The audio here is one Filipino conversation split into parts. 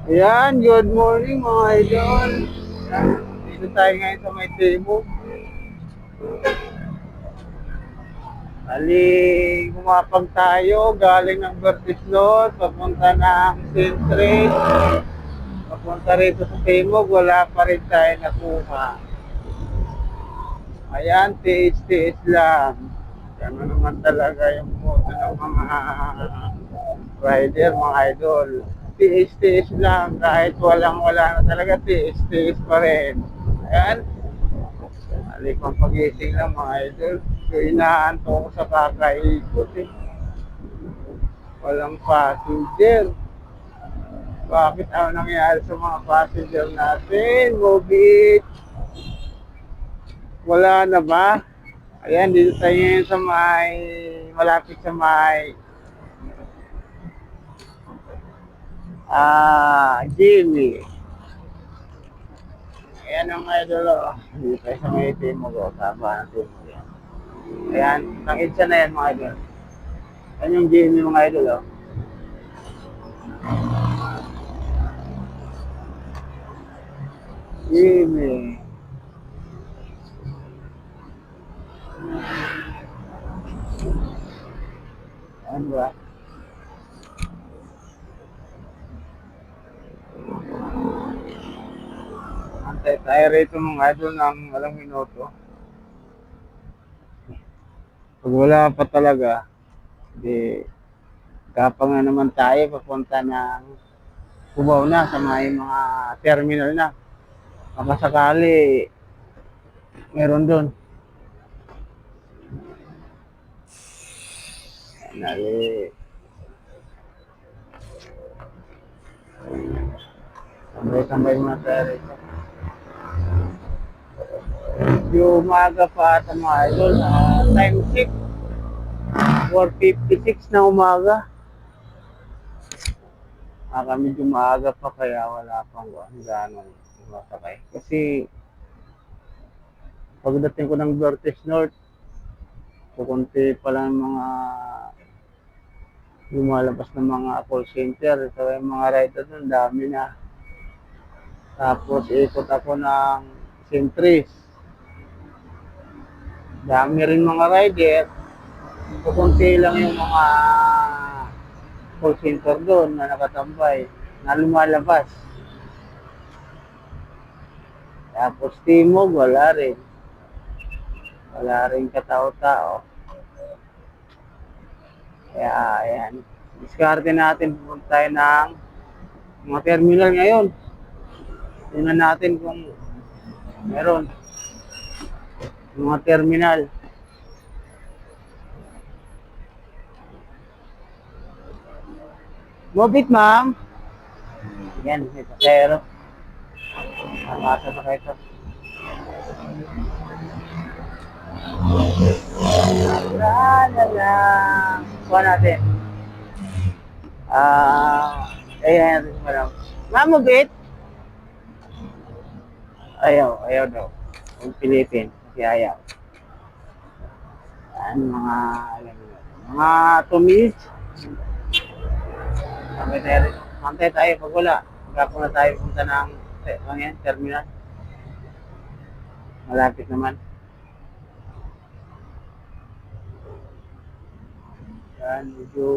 Ayan, good morning mga idol. Ayan, dito tayo ngayon sa may table. Ali, gumapag tayo, galing ng Bertislon, papunta ng Sintre, papunta rito sa Timog, wala pa rin tayo nakuha. Ayan, tiis-tiis lang. Gano'n naman talaga yung moto ng mga rider, mga idol. Tiis-tiis lang, kahit walang-wala na talaga, tiis-tiis pa rin. Ayan, halik ang pagising lang mga idol. So, inaanto ko sa kakaikot eh. Walang passenger. Bakit ano nangyari sa mga passenger natin? Mobit, wala na ba? Ayan, dito tayo ngayon sa may, malapit sa may, Jimmy. Ayan ang idol, oh. Dito tayo sa may Timog, oh. Tama ng Timog yan. Ayan, ang EDSA na yan mga idol. Ayan yung Jimmy mga idol, oh. Jimmy. Ano ba? Antay tayo rito mga idol ng walang minuto. Pag wala pa talaga, di kapag nga naman tayo papunta ng Cubao na sa may mga terminal na. Baka sakali meron doon. Nali, tambay-tambay muna tayo rito. Yung umaga pa sa mga idol, time check, 4:56 na umaga. Medyo maaga pa kaya wala pang gano'ng masakay. Kasi pagdating ko ng Vertis North, kukunti pa lang mga lumalabas ng mga call center. So yung mga rider doon, dami na. Tapos ikot ako ng Sentries. Dami rin mga rider. Kukunti lang yung mga call center doon na nakatambay, na lumalabas. Tapos Timog, wala rin. Wala rin katao-tao. Kaya, ayan. Diskarte natin, pupunta tayo ng mga terminal ngayon. Tingnan natin kung meron. Mga terminal. Mobit, ma'am. Yan, may pasero. Masa pa kayo ito. La. Kuha natin. Ayan natin madam. Ma'am, mobit? Ayaw daw. Kung Pilipin, kasi ayaw. Yan, mga 2 minutes. Mantay tayo pag wala. Pagkapo na tayo punta ng terminal. Malapit naman. Yan, medyo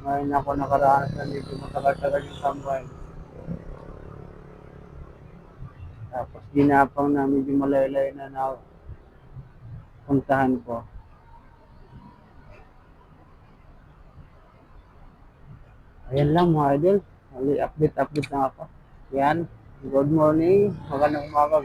ngayon ako nakaranas na medyo matagal-tagal yung tambay. Tapos ginapang na medyo malaylay na puntahan ko. Ayan lang mga idol. Update lang ako. Yan. Good morning. Magandang umaga.